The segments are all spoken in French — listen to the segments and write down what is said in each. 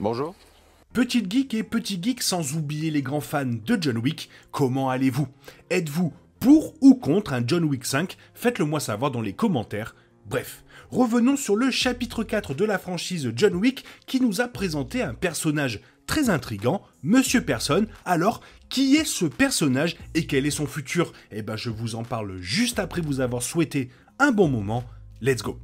Bonjour. Petite geek et petit geek sans oublier les grands fans de John Wick, comment allez-vous? Êtes-vous pour ou contre un John Wick 5? Faites-le moi savoir dans les commentaires. Bref, revenons sur le chapitre 4 de la franchise John Wick qui nous a présenté un personnage très intriguant, Monsieur Person. Alors, qui est ce personnage et quel est son futur? Eh ben je vous en parle juste après vous avoir souhaité un bon moment. Let's go!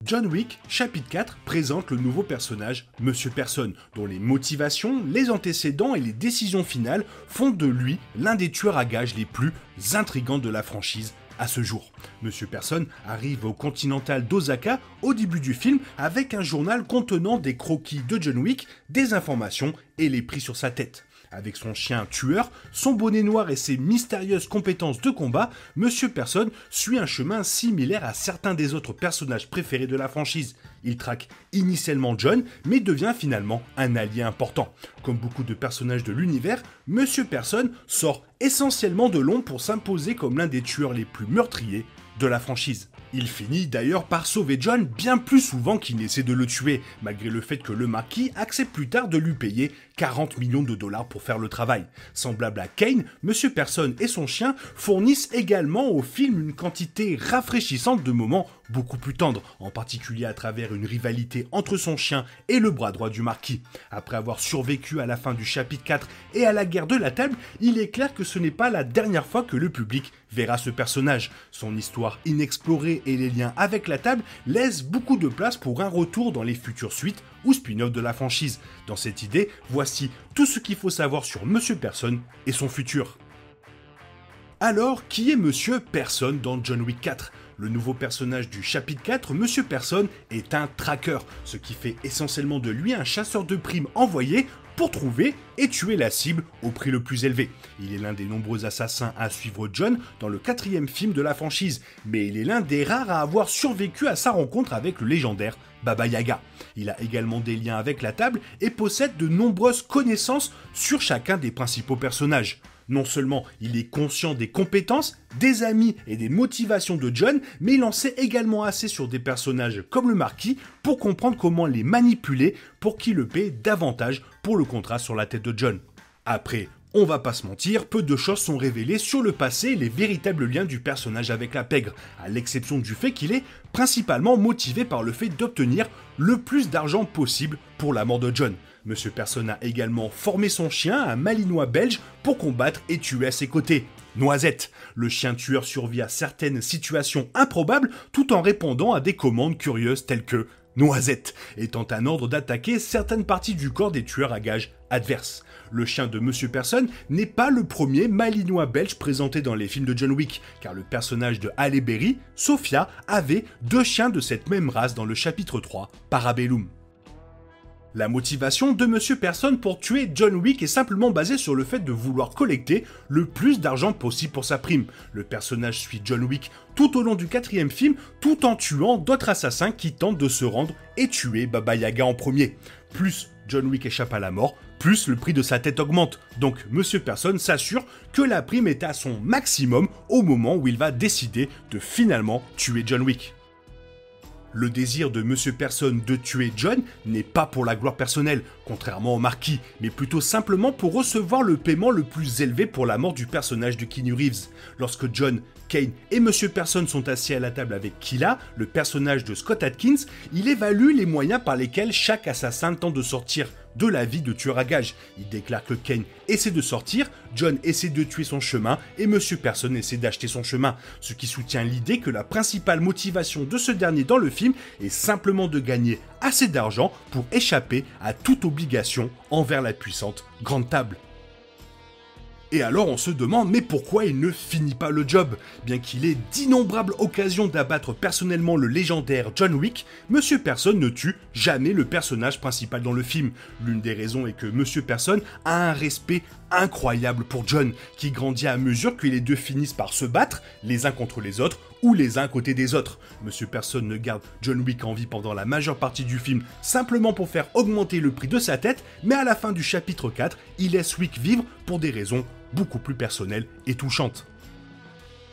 John Wick, chapitre 4, présente le nouveau personnage, Monsieur Person, dont les motivations, les antécédents et les décisions finales font de lui l'un des tueurs à gages les plus intrigants de la franchise à ce jour. Monsieur Person arrive au Continental d'Osaka au début du film avec un journal contenant des croquis de John Wick, des informations et les prix sur sa tête. Avec son chien tueur, son bonnet noir et ses mystérieuses compétences de combat, Monsieur Person suit un chemin similaire à certains des autres personnages préférés de la franchise. Il traque initialement John, mais devient finalement un allié important. Comme beaucoup de personnages de l'univers, Monsieur Person sort essentiellement de l'ombre pour s'imposer comme l'un des tueurs les plus meurtriers de la franchise. Il finit d'ailleurs par sauver John bien plus souvent qu'il n'essaie de le tuer, malgré le fait que le marquis accepte plus tard de lui payer 40 millions de dollars pour faire le travail. Semblable à Kane, Monsieur Person et son chien fournissent également au film une quantité rafraîchissante de moments beaucoup plus tendres, en particulier à travers une rivalité entre son chien et le bras droit du marquis. Après avoir survécu à la fin du chapitre 4 et à la guerre de la table, il est clair que ce n'est pas la dernière fois que le public verra ce personnage. Son histoire inexplorée et les liens avec la table laissent beaucoup de place pour un retour dans les futures suites ou spin-off de la franchise. Dans cette idée, voici tout ce qu'il faut savoir sur Monsieur Person et son futur. Alors, qui est Monsieur Person dans John Wick 4 ? Le nouveau personnage du chapitre 4, Monsieur Person, est un tracker, ce qui fait essentiellement de lui un chasseur de primes envoyé pour trouver et tuer la cible au prix le plus élevé. Il est l'un des nombreux assassins à suivre John dans le 4e film de la franchise, mais il est l'un des rares à avoir survécu à sa rencontre avec le légendaire Baba Yaga. Il a également des liens avec la table et possède de nombreuses connaissances sur chacun des principaux personnages. Non seulement il est conscient des compétences, des amis et des motivations de John, mais il en sait également assez sur des personnages comme le Marquis pour comprendre comment les manipuler pour qu'il le paie davantage pour le contrat sur la tête de John. Après, on va pas se mentir, peu de choses sont révélées sur le passé et les véritables liens du personnage avec la pègre, à l'exception du fait qu'il est principalement motivé par le fait d'obtenir le plus d'argent possible pour la mort de John. Monsieur Person a également formé son chien, un malinois belge, pour combattre et tuer à ses côtés. Noisette, le chien tueur survit à certaines situations improbables tout en répondant à des commandes curieuses telles que Noisette, étant un ordre d'attaquer certaines parties du corps des tueurs à gages adverses. Le chien de Monsieur Person n'est pas le premier malinois belge présenté dans les films de John Wick, car le personnage de Halle Berry, Sophia, avait 2 chiens de cette même race dans le chapitre 3, Parabellum. La motivation de Monsieur Person pour tuer John Wick est simplement basée sur le fait de vouloir collecter le plus d'argent possible pour sa prime. Le personnage suit John Wick tout au long du 4e film, tout en tuant d'autres assassins qui tentent de se rendre et tuer Baba Yaga en premier. Plus John Wick échappe à la mort, plus le prix de sa tête augmente. Donc Monsieur Person s'assure que la prime est à son maximum au moment où il va décider de finalement tuer John Wick. Le désir de Monsieur Person de tuer John n'est pas pour la gloire personnelle, contrairement au Marquis, mais plutôt simplement pour recevoir le paiement le plus élevé pour la mort du personnage de Keanu Reeves. Lorsque John, Kane et Monsieur Person sont assis à la table avec Killa, le personnage de Scott Adkins, il évalue les moyens par lesquels chaque assassin tente de sortir de la vie de tueur à gages. Il déclare que Kane essaie de sortir, John essaie de tuer son chemin et Monsieur Person essaie d'acheter son chemin, ce qui soutient l'idée que la principale motivation de ce dernier dans le film est simplement de gagner assez d'argent pour échapper à toute obligation envers la puissante Grande Table. Et alors on se demande mais pourquoi il ne finit pas le job? Bien qu'il ait d'innombrables occasions d'abattre personnellement le légendaire John Wick, Monsieur Person ne tue jamais le personnage principal dans le film. L'une des raisons est que Monsieur Person a un respect incroyable pour John, qui grandit à mesure que les deux finissent par se battre, les uns contre les autres, ou les uns à côté des autres. Monsieur Person ne garde John Wick en vie pendant la majeure partie du film simplement pour faire augmenter le prix de sa tête, mais à la fin du chapitre 4, il laisse Wick vivre pour des raisons beaucoup plus personnelle et touchante.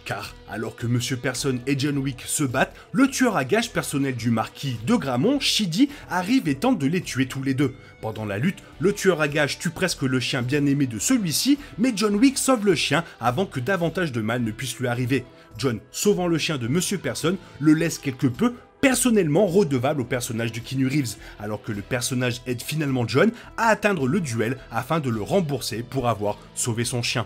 Car, alors que Monsieur Personne et John Wick se battent, le tueur à gages personnel du marquis de Gramont, Shidi, arrive et tente de les tuer tous les deux. Pendant la lutte, le tueur à gages tue presque le chien bien-aimé de celui-ci, mais John Wick sauve le chien avant que davantage de mal ne puisse lui arriver. John, sauvant le chien de Monsieur Personne, le laisse quelque peu personnellement redevable au personnage de Keanu Reeves, alors que le personnage aide finalement John à atteindre le duel afin de le rembourser pour avoir sauvé son chien.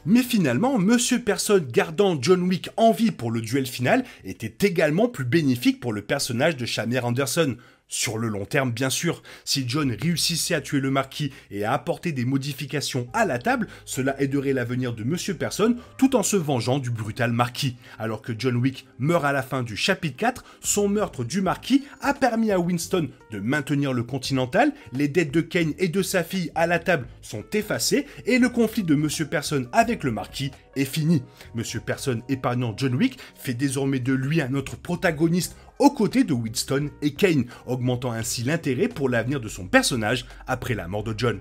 Mais finalement, Monsieur Personne gardant John Wick en vie pour le duel final était également plus bénéfique pour le personnage de Shamir Anderson. Sur le long terme, bien sûr, si John réussissait à tuer le marquis et à apporter des modifications à la table, cela aiderait l'avenir de Monsieur Personne tout en se vengeant du brutal marquis. Alors que John Wick meurt à la fin du chapitre 4, son meurtre du marquis a permis à Winston de maintenir le Continental, les dettes de Kane et de sa fille à la table sont effacées et le conflit de Monsieur Personne avec le marquis est fini. Monsieur Personne épargnant John Wick fait désormais de lui un autre protagoniste aux côtés de Winston et Kane, augmentant ainsi l'intérêt pour l'avenir de son personnage après la mort de John.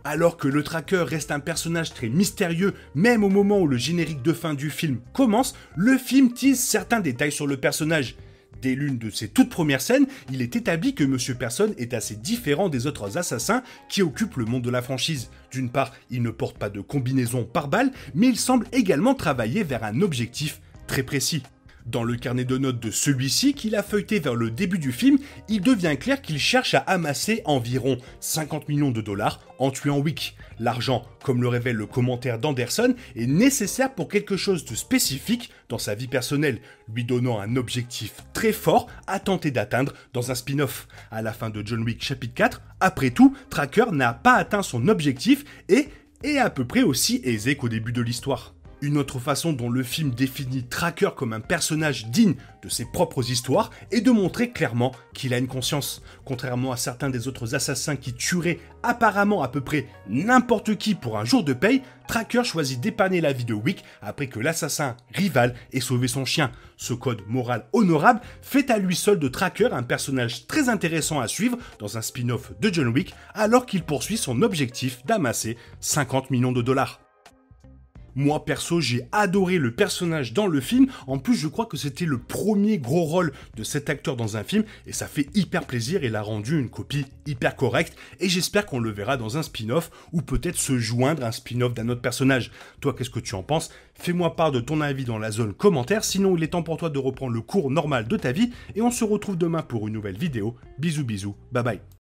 Alors que le tracker reste un personnage très mystérieux, même au moment où le générique de fin du film commence, le film tease certains détails sur le personnage. Dès l'une de ses toutes premières scènes, il est établi que Monsieur Personne est assez différent des autres assassins qui occupent le monde de la franchise. D'une part, il ne porte pas de combinaison par balle, mais il semble également travailler vers un objectif très précis. Dans le carnet de notes de celui-ci, qu'il a feuilleté vers le début du film, il devient clair qu'il cherche à amasser environ 50 millions de dollars en tuant Wick. L'argent, comme le révèle le commentaire d'Anderson, est nécessaire pour quelque chose de spécifique dans sa vie personnelle, lui donnant un objectif très fort à tenter d'atteindre dans un spin-off. À la fin de John Wick chapitre 4, après tout, Tracker n'a pas atteint son objectif et est à peu près aussi aisé qu'au début de l'histoire. Une autre façon dont le film définit Tracker comme un personnage digne de ses propres histoires est de montrer clairement qu'il a une conscience. Contrairement à certains des autres assassins qui tueraient apparemment à peu près n'importe qui pour un jour de paye, Tracker choisit d'épargner la vie de Wick après que l'assassin rival ait sauvé son chien. Ce code moral honorable fait à lui seul de Tracker un personnage très intéressant à suivre dans un spin-off de John Wick alors qu'il poursuit son objectif d'amasser 50 millions de dollars. Moi perso, j'ai adoré le personnage dans le film, en plus je crois que c'était le premier gros rôle de cet acteur dans un film, et ça fait hyper plaisir, il a rendu une copie hyper correcte, et j'espère qu'on le verra dans un spin-off, ou peut-être se joindre à un spin-off d'un autre personnage. Toi, qu'est-ce que tu en penses? Fais-moi part de ton avis dans la zone commentaire, sinon il est temps pour toi de reprendre le cours normal de ta vie, et on se retrouve demain pour une nouvelle vidéo. Bisous bisous, bye bye.